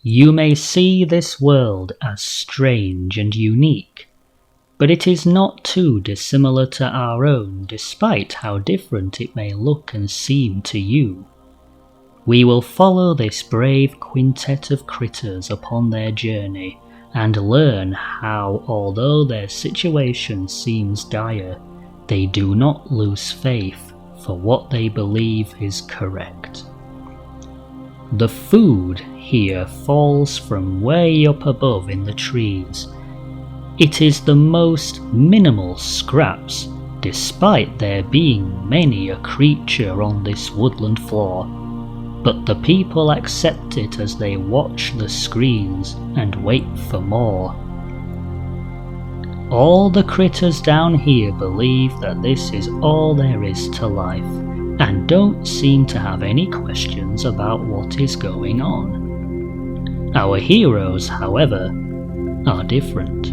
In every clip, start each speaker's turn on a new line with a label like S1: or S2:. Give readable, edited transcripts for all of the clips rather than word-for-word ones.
S1: You may see this world as strange and unique, but it is not too dissimilar to our own despite how different it may look and seem to you. We will follow this brave quintet of critters upon their journey and learn how, although their situation seems dire, they do not lose faith for what they believe is correct. The food here falls from way up above in the trees. It is the most minimal scraps, despite there being many a creature on this woodland floor, but the people accept it as they watch the screens and wait for more. All the critters down here believe that this is all there is to life, and don't seem to have any questions about what is going on. Our heroes, however, are different.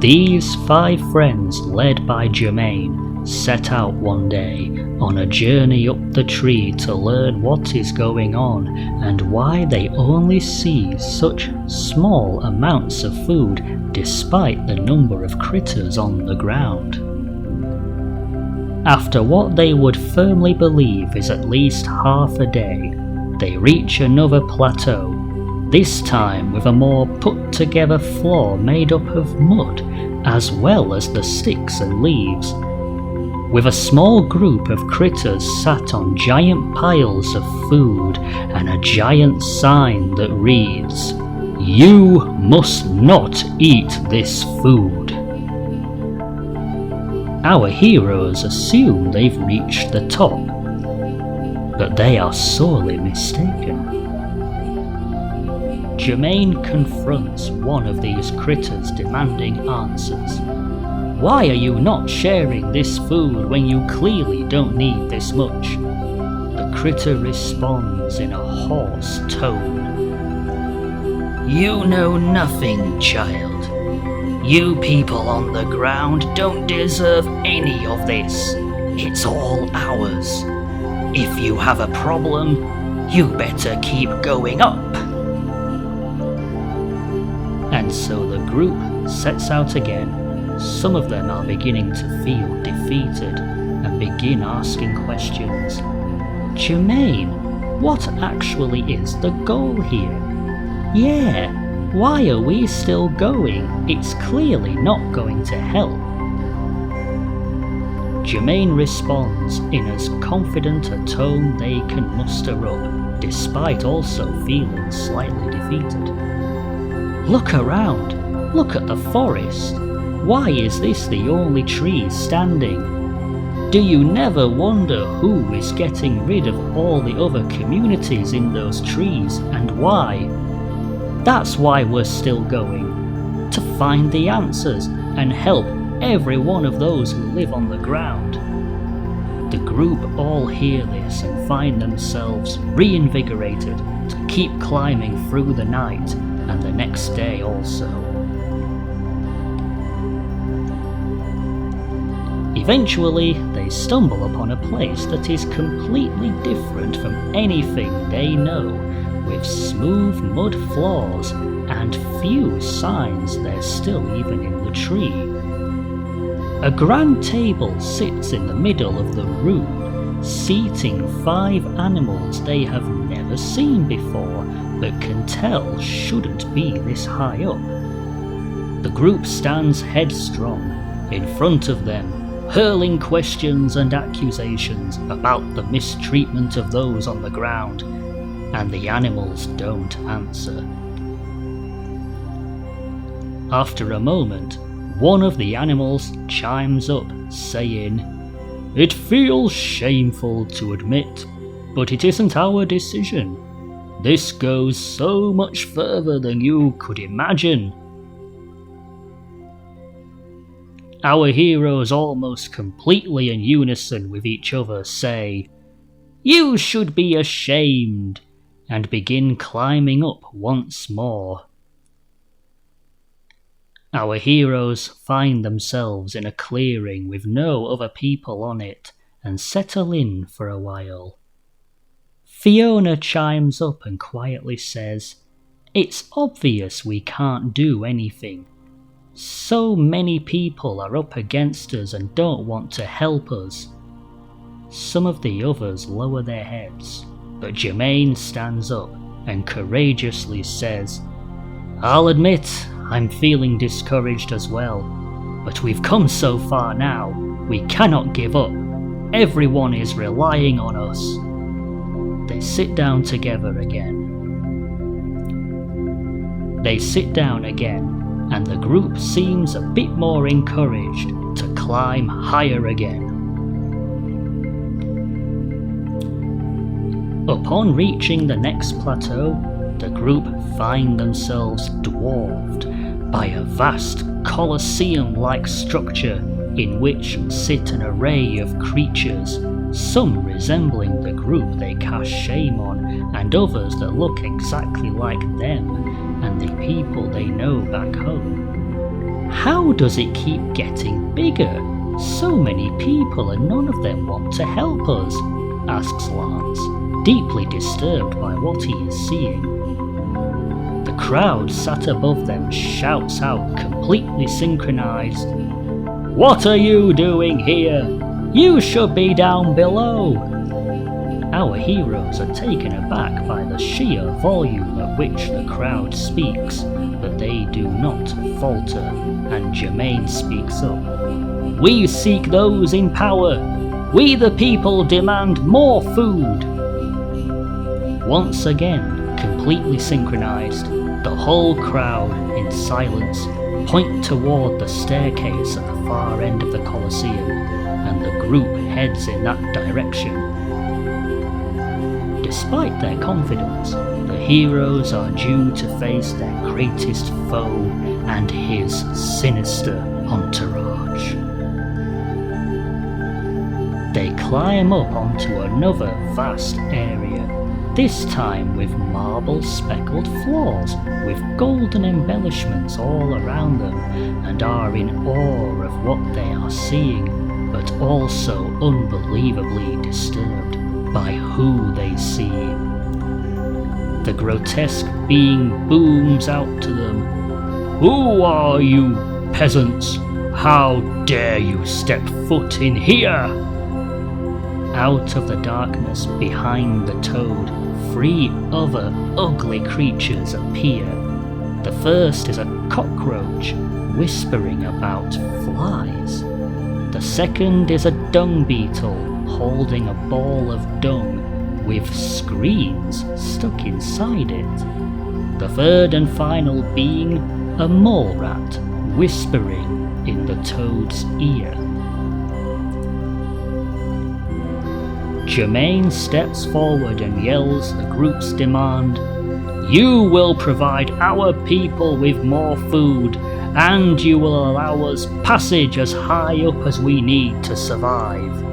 S1: These 5 friends, led by Jermaine, set out one day on a journey up the tree to learn what is going on and why they only see such small amounts of food despite the number of critters on the ground. After what they would firmly believe is at least half a day, they reach another plateau, this time with a more put-together floor made up of mud, as well as the sticks and leaves, with a small group of critters sat on giant piles of food and a giant sign that reads, "You must not eat this food." Our heroes assume they've reached the top, but they are sorely mistaken. Jermaine confronts one of these critters demanding answers. "Why are you not sharing this food when you clearly don't need this much?" The critter responds in a hoarse tone. "You know nothing, child. You people on the ground don't deserve any of this. It's all ours. If you have a problem, you better keep going up." And so the group sets out again. Some of them are beginning to feel defeated and begin asking questions. "Jermaine, what actually is the goal here? Yeah, why are we still going? It's clearly not going to help." Jermaine responds in as confident a tone they can muster up, despite also feeling slightly defeated. "Look around, look at the forest. Why is this the only tree standing? Do you never wonder who is getting rid of all the other communities in those trees and why? That's why we're still going, to find the answers and help every one of those who live on the ground." The group all hear this and find themselves reinvigorated to keep climbing through the night and the next day also. Eventually, they stumble upon a place that is completely different from anything they know, with smooth mud floors and few signs they're still even in the tree. A grand table sits in the middle of the room, seating 5 animals they have never seen before, but can tell shouldn't be this high up. The group stands headstrong in front of them, hurling questions and accusations about the mistreatment of those on the ground, and the animals don't answer. After a moment, one of the animals chimes up, saying, "It feels shameful to admit, but it isn't our decision. This goes so much further than you could imagine." Our heroes, almost completely in unison with each other, say, "You should be ashamed," and begin climbing up once more. Our heroes find themselves in a clearing with no other people on it and settle in for a while. Fiona chimes up and quietly says, "It's obvious we can't do anything. So many people are up against us and don't want to help us." Some of the others lower their heads, but Jermaine stands up and courageously says, "I'll admit I'm feeling discouraged as well, but we've come so far now, we cannot give up. Everyone is relying on us." They sit down together again. And the group seems a bit more encouraged to climb higher again. Upon reaching the next plateau, the group find themselves dwarfed by a vast colosseum-like structure in which sit an array of creatures, some resembling the group they cast shame on, and others that look exactly like them and the people they know back home. "How does it keep getting bigger? So many people and none of them want to help us," asks Lance, deeply disturbed by what he is seeing. The crowd sat above them shouts out, completely synchronized, "What are you doing here? You should be down below." Our heroes are taken aback by the sheer volume at which the crowd speaks, but they do not falter, and Jermaine speaks up. "We seek those in power. We the people demand more food." Once again, completely synchronized, the whole crowd, in silence, point toward the staircase at the far end of the Colosseum, and the group heads in that direction. Despite their confidence, the heroes are due to face their greatest foe and his sinister entourage. They climb up onto another vast area, this time with marble-speckled floors with golden embellishments all around them, and are in awe of what they are seeing, but also unbelievably disturbed by who they see. The grotesque being booms out to them, "Who are you, peasants? How dare you step foot in here?" Out of the darkness behind the toad, 3 other ugly creatures appear. The first is a cockroach, whispering about flies. The second is a dung beetle, holding a ball of dung with screens stuck inside it. The third and final being a mole rat, whispering in the toad's ear. Jermaine steps forward and yells the group's demand, "You will provide our people with more food, and you will allow us passage as high up as we need to survive."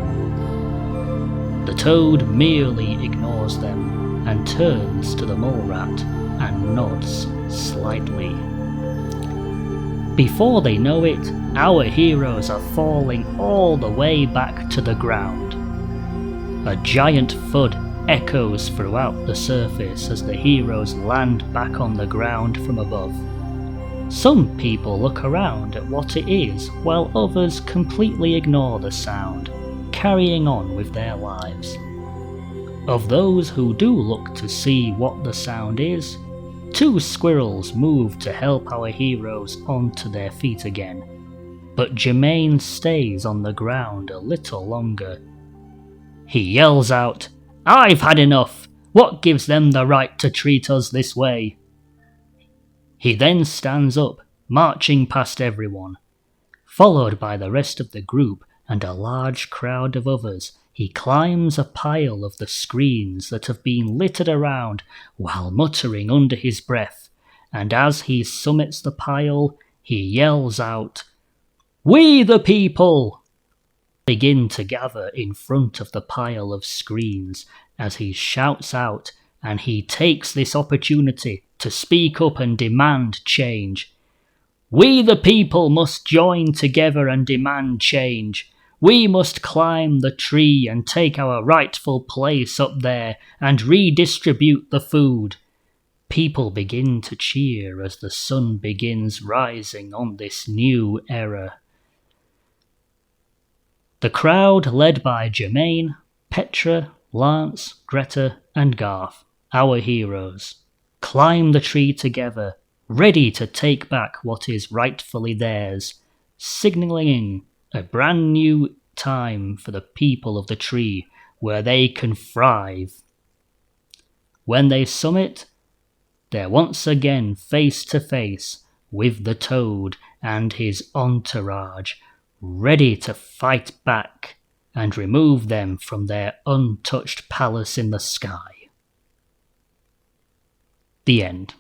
S1: The toad merely ignores them and turns to the mole rat and nods slightly. Before they know it, our heroes are falling all the way back to the ground. A giant thud echoes throughout the surface as the heroes land back on the ground from above. Some people look around at what it is, while others completely ignore the sound, carrying on with their lives. Of those who do look to see what the sound is, 2 squirrels move to help our heroes onto their feet again, but Jermaine stays on the ground a little longer. He yells out, "I've had enough! What gives them the right to treat us this way?" He then stands up, marching past everyone. Followed by the rest of the group and a large crowd of others, he climbs a pile of the screens that have been littered around while muttering under his breath, and as he summits the pile, he yells out, "We the people!" Begin to gather in front of the pile of screens as he shouts out, and he takes this opportunity to speak up and demand change. "We the people must join together and demand change. We must climb the tree and take our rightful place up there and redistribute the food. People begin to cheer as the sun begins rising on this new era. The crowd, led by Germaine, Petra, Lance, Greta, and Garth, our heroes, climb the tree together, ready to take back what is rightfully theirs, signalling a brand new time for the people of the tree where they can thrive. When they summit, they're once again face to face with the Toad and his entourage, ready to fight back and remove them from their untouched palace in the sky. The end.